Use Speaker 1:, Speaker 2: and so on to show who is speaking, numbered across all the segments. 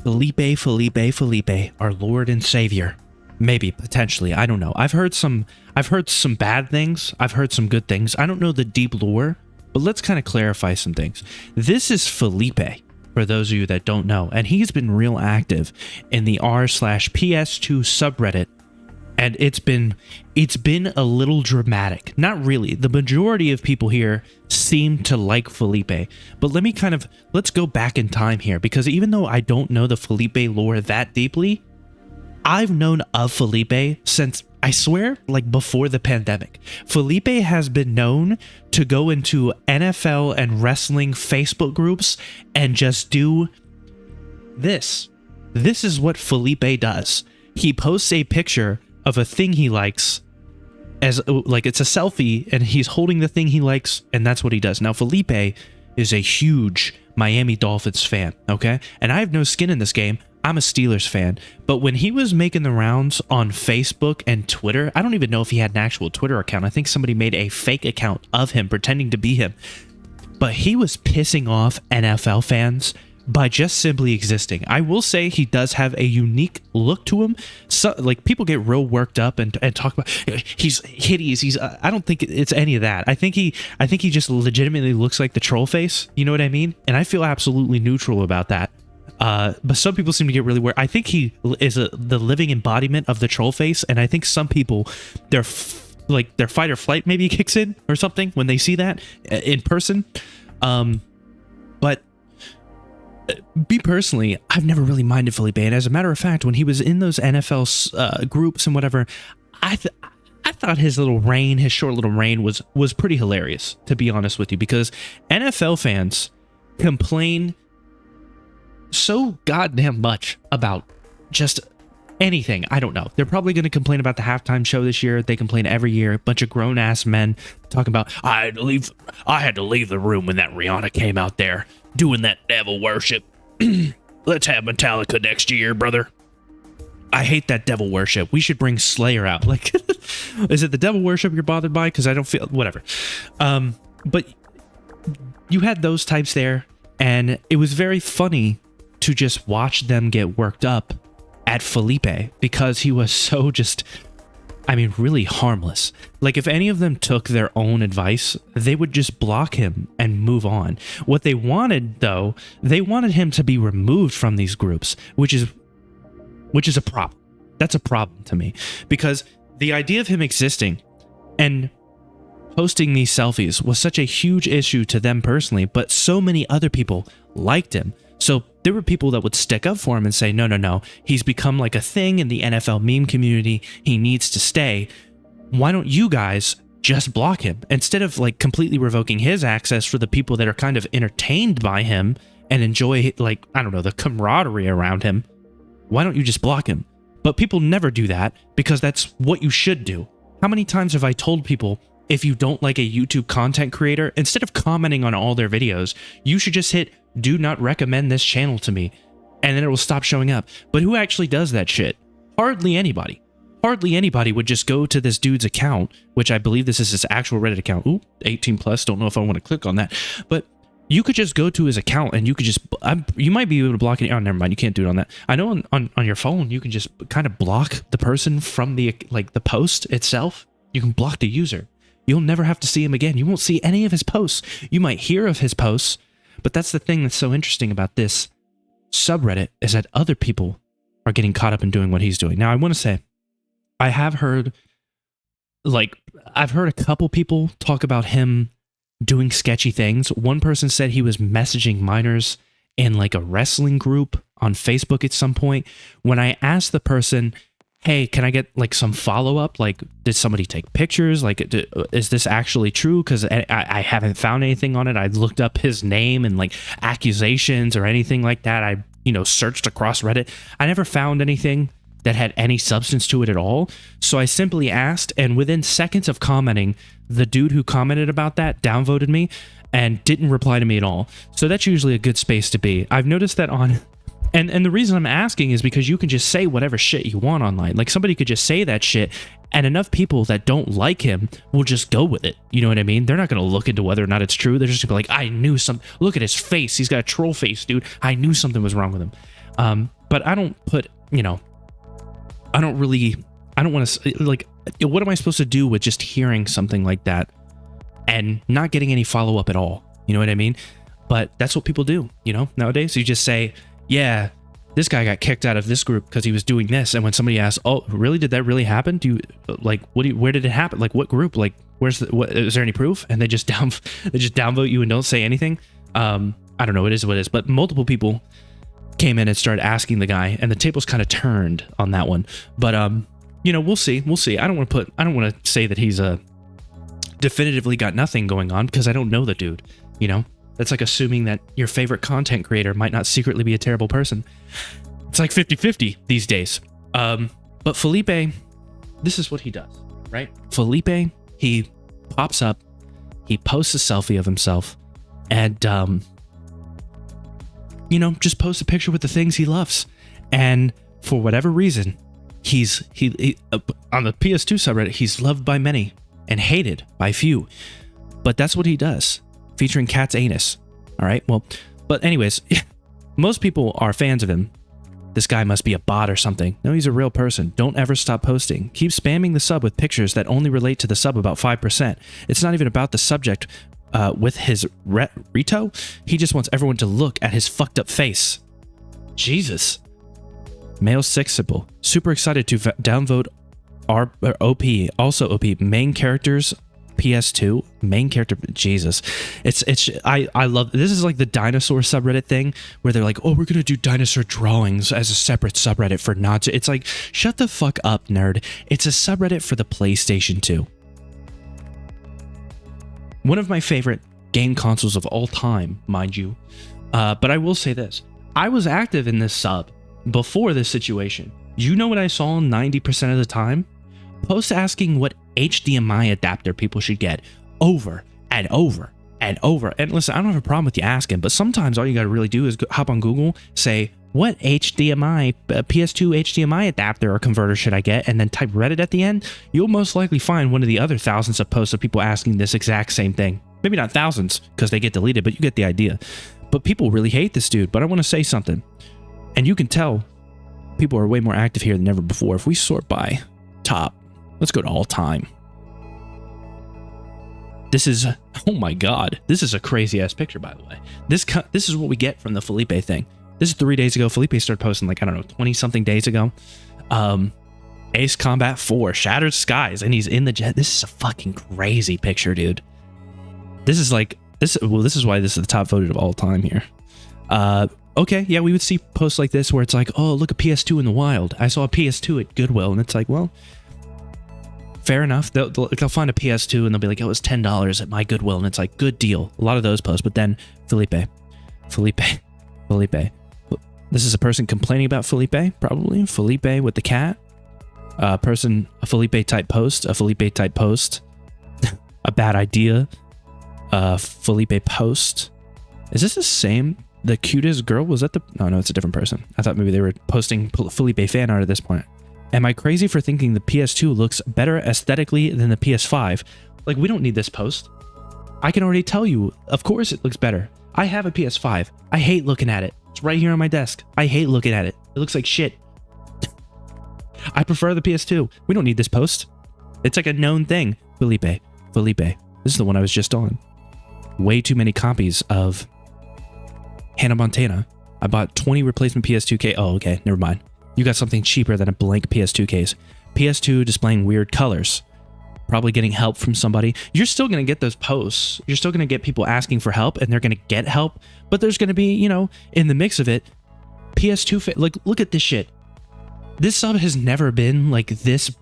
Speaker 1: Felipe, our Lord and Savior. Maybe, potentially, I don't know. I've heard some bad things. I've heard some good things. I don't know the deep lore, but let's kind of clarify some things. This is Felipe, for those of you that don't know, and he's been real active in the r/ps2 subreddit, and it's been a little dramatic. Not really. The majority of people here seem to like Felipe, but let's go back in time here, because even though I don't know the Felipe lore that deeply, I've known of Felipe since, I swear, like before the pandemic. Felipe has been known to go into NFL and wrestling Facebook groups and just do this. This is what Felipe does. He posts a picture of a thing he likes, as like it's a selfie, and he's holding the thing he likes, and that's what he does. Now, Felipe is a huge Miami Dolphins fan, okay? And I have no skin in this game. I'm a Steelers fan, but when he was making the rounds on Facebook and Twitter, I don't even know if he had an actual Twitter account. I think somebody made a fake account of him pretending to be him, but he was pissing off NFL fans by just simply existing. I will say he does have a unique look to him. So, like, people get real worked up and talk about he's hideous. I don't think it's any of that. I think he just legitimately looks like the troll face. You know what I mean? And I feel absolutely neutral about that. But some people seem to get really weird. I think he is the living embodiment of the troll face, and I think some people, their fight or flight maybe kicks in or something when they see that in person. But me personally, I've never really minded Felipe, and as a matter of fact, when he was in those NFL groups and whatever, I thought his short little reign was pretty hilarious, to be honest with you, because NFL fans complain so goddamn much about just anything. I don't know. They're probably going to complain about the halftime show this year. They complain every year. A bunch of grown-ass men talking about, I had to leave the room when that Rihanna came out there doing that devil worship. Let's have Metallica next year, brother. I hate that devil worship. We should bring Slayer out. Like, is it the devil worship you're bothered by? Because I don't feel... Whatever. But you had those types there, and it was very funny to just watch them get worked up at Felipe because he was so just, I mean, really harmless. Like, if any of them took their own advice, they would just block him and move on. What they wanted, though, they wanted him to be removed from these groups, which is a problem. That's a problem to me, because the idea of him existing and posting these selfies was such a huge issue to them personally, but so many other people liked him. So there were people that would stick up for him and say, no, he's become like a thing in the NFL meme community. He needs to stay. Why don't you guys just block him? Instead of like completely revoking his access for the people that are kind of entertained by him and enjoy, like, I don't know, the camaraderie around him, why don't you just block him? But people never do that because that's what you should do. How many times have I told people, if you don't like a YouTube content creator, instead of commenting on all their videos, you should just hit do not recommend this channel to me, and then it will stop showing up. But who actually does that shit? Hardly anybody. Hardly anybody would just go to this dude's account, which I believe this is his actual Reddit account. Ooh, 18 plus. Don't know if I want to click on that. But you could just go to his account and you could just, you might be able to block it. Oh, never mind. You can't do it on that. I know on your phone, you can just kind of block the person from the post itself. You can block the user. You'll never have to see him again. You won't see any of his posts. You might hear of his posts, but that's the thing that's so interesting about this subreddit, is that other people are getting caught up in doing what he's doing. Now, I want to say, I have heard, I've heard a couple people talk about him doing sketchy things. One person said he was messaging minors in like a wrestling group on Facebook at some point. When I asked the person, hey, can I get like some follow-up? Like, did somebody take pictures? Like, is this actually true? Because I haven't found anything on it. I looked up his name and like accusations or anything like that. I, searched across Reddit. I never found anything that had any substance to it at all. So I simply asked, and within seconds of commenting, the dude who commented about that downvoted me and didn't reply to me at all. So that's usually a good space to be. I've noticed that on... And the reason I'm asking is because you can just say whatever shit you want online. Like, somebody could just say that shit, and enough people that don't like him will just go with it. You know what I mean? They're not going to look into whether or not it's true. They're just going to be like, I knew something. Look at his face. He's got a troll face, dude. I knew something was wrong with him. but I don't put, you know, I don't want to, like, what am I supposed to do with just hearing something like that and not getting any follow-up at all? You know what I mean? But that's what people do, you know, nowadays. You just say, yeah, this guy got kicked out of this group because he was doing this. And when somebody asks, oh, really? Did that really happen? Do you, like, where did it happen? Like, what group? Like, is there any proof? And they just downvote you and don't say anything. I don't know. It is what it is. But multiple people came in and started asking the guy, and the tables kind of turned on that one. But, you know, we'll see. I don't want to say that he's definitively got nothing going on, because I don't know the dude, you know? That's like assuming that your favorite content creator might not secretly be a terrible person. It's like 50-50 these days. But Felipe, this is what he does, right? Felipe, he pops up, he posts a selfie of himself, and, you know, just posts a picture with the things he loves. And for whatever reason, he on the PS2 subreddit, he's loved by many and hated by few. But that's what he does. Featuring Cat's anus. All right, well, but anyways, most people are fans of him. This guy must be a bot or something. No, he's a real person. Don't ever stop posting. Keep spamming the sub with pictures that only relate to the sub about 5%. It's not even about the subject with his Rito. He just wants everyone to look at his fucked up face. Jesus. Male 6 symbol. Super excited to downvote OP. Also OP. Main characters PS2 main character. Jesus, I love this. Is like the dinosaur subreddit thing where they're like, oh, we're gonna do dinosaur drawings as a separate subreddit for not. It's like, shut the fuck up, nerd. It's a subreddit for the PlayStation 2. One of my favorite game consoles of all time, mind you. But I will say this: I was active in this sub before this situation. You know what I saw 90% of the time? Posts asking what HDMI adapter people should get over and over and over. And listen, I don't have a problem with you asking, but sometimes all you got to really do is hop on Google, say, what HDMI, PS2 HDMI adapter or converter should I get? And then type Reddit at the end. You'll most likely find one of the other thousands of posts of people asking this exact same thing. Maybe not thousands because they get deleted, but you get the idea. But people really hate this dude. But I want to say something. And you can tell people are way more active here than ever before. If we sort by top, let's go to all time. This is, oh my god, this is a crazy ass picture, by the way. This is what we get from the Felipe thing. This is 3 days ago. Felipe started posting like, I don't know, 20 something days ago. Ace Combat 4, Shattered Skies, and he's in the jet. This is a fucking crazy picture, dude. This is like, well, this is why this is the top voted of all time here. Okay, yeah, we would see posts like this where it's like, oh, look, a PS2 in the wild. I saw a PS2 at Goodwill, and it's like, well, fair enough. They'll find a PS2 and they'll be like, oh, it's $10 at my Goodwill, and it's like, good deal. A lot of those posts. But then Felipe. This is a person complaining about Felipe, probably. Felipe with the cat. A Felipe type post. A bad idea. Felipe post. Is this the same? The cutest girl? Was that the... No, it's a different person. I thought maybe they were posting Felipe fan art at this point. Am I crazy for thinking the PS2 looks better aesthetically than the PS5? Like, we don't need this post. I can already tell you, of course it looks better. I have a PS5. I hate looking at it. It's right here on my desk. I hate looking at it. It looks like shit. I prefer the PS2. We don't need this post. It's like a known thing. Felipe. This is the one I was just on. Way too many copies of Hannah Montana. I bought 20 replacement PS2 case. Oh, okay. Never mind. You got something cheaper than a blank PS2 case. PS2 displaying weird colors. Probably getting help from somebody. You're still going to get those posts. You're still going to get people asking for help, and they're going to get help. But there's going to be, you know, in the mix of it, PS2... Like, look at this shit. This sub has never been, like, this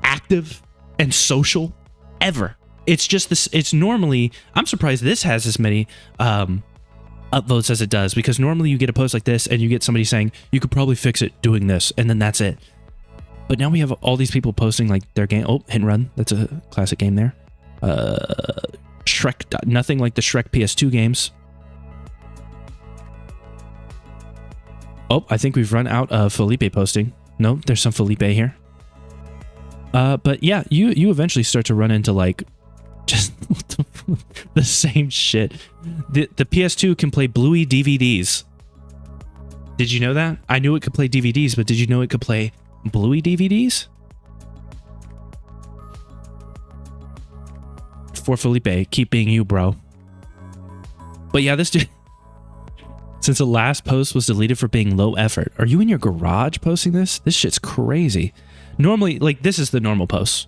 Speaker 1: active and social ever. It's just this... It's normally... I'm surprised this has as many... upvotes as it does, because normally you get a post like this and you get somebody saying you could probably fix it doing this, and then that's it. But now we have all these people posting like their game. Oh, Hit and Run, that's a classic game there. Shrek, nothing like the Shrek PS2 games. Oh, I think we've run out of Felipe posting. No, there's some Felipe here. But yeah, you eventually start to run into like just the same shit. The PS2 can play Bluey DVDs. Did you know that? I knew it could play DVDs, but did you know it could play Bluey DVDs? For Felipe, keep being you, bro. But yeah, this dude, since the last post was deleted for being low effort. Are you in your garage posting this? This shit's crazy. Normally, like, this is the normal post.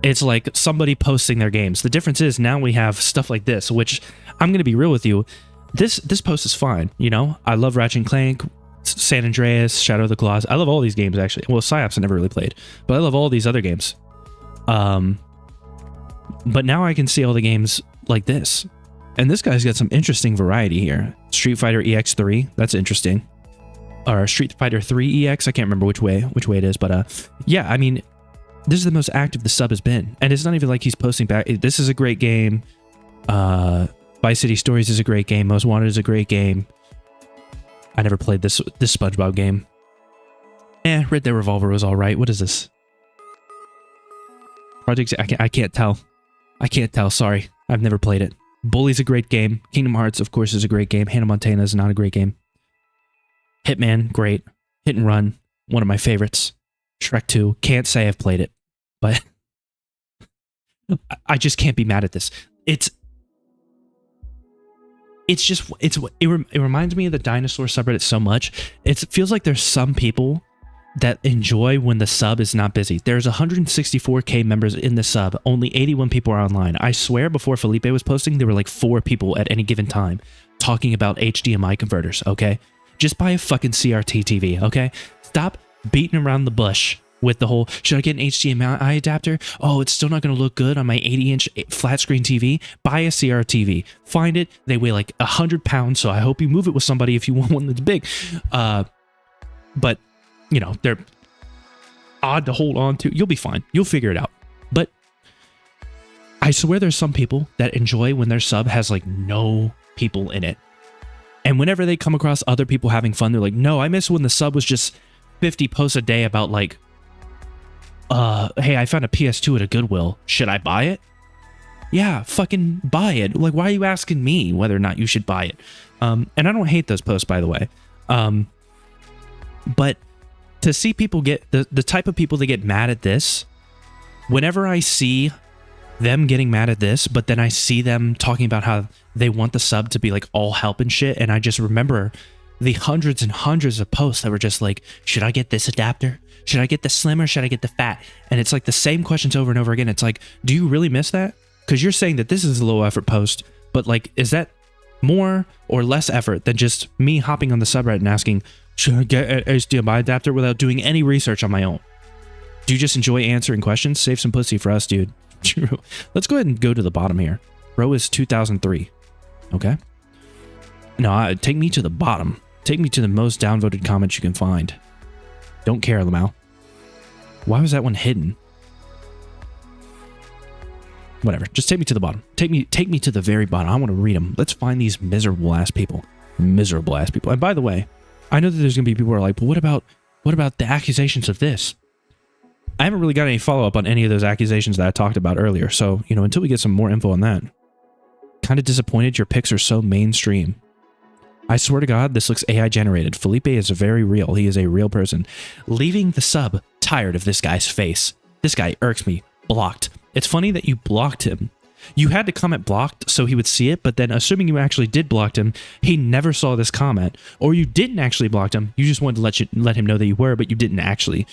Speaker 1: It's like somebody posting their games. The difference is now we have stuff like this, which I'm going to be real with you. This post is fine, you know? I love Ratchet & Clank, San Andreas, Shadow of the Colossus. I love all these games, actually. Well, Psyops I never really played, but I love all these other games. But now I can see all the games like this. And this guy's got some interesting variety here. Street Fighter EX3, that's interesting. Or Street Fighter 3 EX, I can't remember which way it is, but yeah, I mean, this is the most active the sub has been. And it's not even like he's posting back. This is a great game. Vice City Stories is a great game. Most Wanted is a great game. I never played this SpongeBob game. Red Dead Revolver was alright. What is this? Project, I can't tell. I can't tell, sorry. I've never played it. Bully's a great game. Kingdom Hearts, of course, is a great game. Hannah Montana is not a great game. Hitman, great. Hit and Run, one of my favorites. Shrek 2, can't say I've played it, but I just can't be mad at this. It reminds me of the dinosaur subreddit so much. It feels like there's some people that enjoy when the sub is not busy. There's 164k members in the sub. Only 81 people are online. I swear before Felipe was posting, there were like 4 people at any given time talking about HDMI converters, okay? Just buy a fucking CRT TV, okay? Stop beating around the bush with the whole, should I get an HDMI adapter? Oh, it's still not going to look good on my 80-inch flat screen TV. Buy a CRT TV. Find it. They weigh like 100 pounds, so I hope you move it with somebody if you want one that's big. But, you know, they're odd to hold on to. You'll be fine. You'll figure it out. But I swear there's some people that enjoy when their sub has like no people in it. And whenever they come across other people having fun, they're like, no, I miss when the sub was just 50 posts a day about like, hey, I found a PS2 at a Goodwill. Should I buy it? Yeah, fucking buy it. Like, why are you asking me whether or not you should buy it? And I don't hate those posts, by the way. But to see people get, the type of people that get mad at this, whenever I see them getting mad at this, but then I see them talking about how they want the sub to be like all help and shit, and I just remember the hundreds and hundreds of posts that were just like, should I get this adapter? Should I get the slim or should I get the fat? And it's like the same questions over and over again. It's like, do you really miss that? Because you're saying that this is a low effort post, but like, is that more or less effort than just me hopping on the subreddit and asking, should I get an HDMI adapter without doing any research on my own? Do you just enjoy answering questions? Save some pussy for us, dude. True. Let's go ahead and go to the bottom here. Row is 2003. Okay. No, take me to the bottom. Take me to the most downvoted comments you can find. Don't care, Lamau. Why was that one hidden? Whatever. Just take me to the bottom. Take me to the very bottom. I want to read them. Let's find these miserable ass people. Miserable ass people. And by the way, I know that there's gonna be people who are like, but what about the accusations of this? I haven't really got any follow-up on any of those accusations that I talked about earlier. So, you know, until we get some more info on that. Kind of disappointed your pics are so mainstream. I swear to God, this looks AI generated. Felipe is very real. He is a real person. Leaving the sub, tired of this guy's face. This guy irks me. Blocked. It's funny that you blocked him. You had to comment blocked so he would see it, but then assuming you actually did block him, he never saw this comment. Or you didn't actually block him. You just wanted to let him know that you were, but you didn't actually.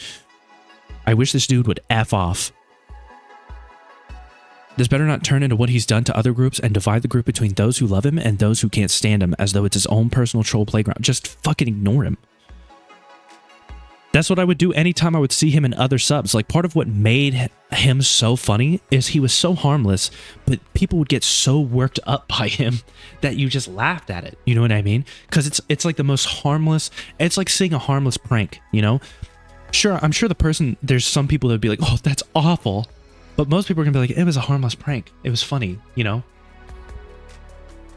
Speaker 1: I wish this dude would F off. This better not turn into what he's done to other groups and divide the group between those who love him and those who can't stand him as though it's his own personal troll playground. Just fucking ignore him. That's what I would do anytime I would see him in other subs. Like, part of what made him so funny is he was so harmless, but people would get so worked up by him that you just laughed at it. You know what I mean? Because it's like the most harmless. It's like seeing a harmless prank, you know? Sure, I'm sure there's some people that would be like, oh, that's awful. But most people are going to be like, it was a harmless prank. It was funny, you know?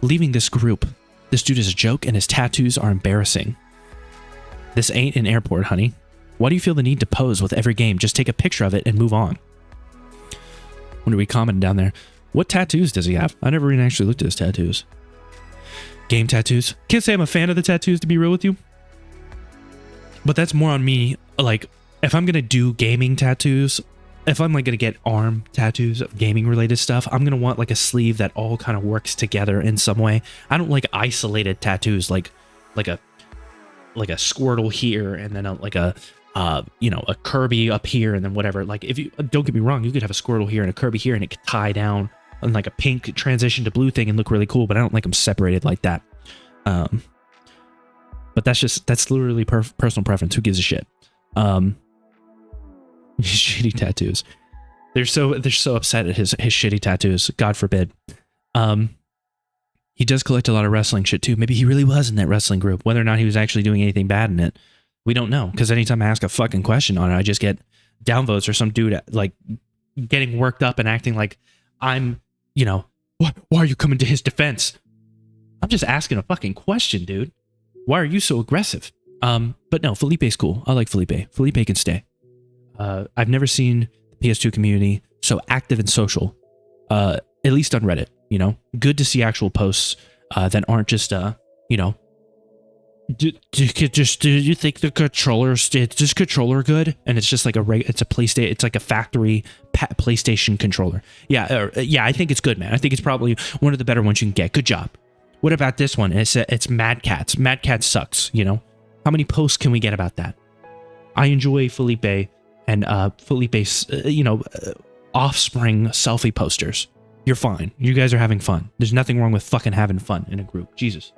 Speaker 1: Leaving this group. This dude is a joke and his tattoos are embarrassing. This ain't an airport, honey. Why do you feel the need to pose with every game? Just take a picture of it and move on. When are we commenting down there? What tattoos does he have? I never even actually looked at his tattoos. Game tattoos. Can't say I'm a fan of the tattoos, to be real with you. But that's more on me. Like, if I'm gonna do gaming tattoos, if I'm like gonna get arm tattoos of gaming related stuff, I'm gonna want like a sleeve that all kind of works together in some way. I don't like isolated tattoos, like a Squirtle here and then a Kirby up here and then whatever. Like, if you don't get me wrong, you could have a Squirtle here and a Kirby here and it could tie down and like a pink transition to blue thing and look really cool. But I don't like them separated like that. But that's literally personal preference. Who gives a shit? Shitty tattoos. They're so upset at his shitty tattoos. God forbid. He does collect a lot of wrestling shit too. Maybe he really was in that wrestling group. Whether or not he was actually doing anything bad in it, we don't know. Because anytime I ask a fucking question on it, I just get downvotes or some dude like getting worked up and acting like I'm, why are you coming to his defense? I'm just asking a fucking question, dude. Why are you so aggressive? But no, Felipe's cool. I like Felipe. Felipe can stay. I've never seen the PS2 community so active and social, at least on Reddit, Good to see actual posts that aren't just, do you think the controller's, is this controller good? And it's just like it's a PlayStation, it's like a factory PlayStation controller. Yeah, I think it's good, man. I think it's probably one of the better ones you can get. Good job. What about this one? It's Mad Cats. Mad Cats sucks, How many posts can we get about that? I enjoy Felipe and Felipe's, offspring selfie posters. You're fine. You guys are having fun. There's nothing wrong with fucking having fun in a group. Jesus.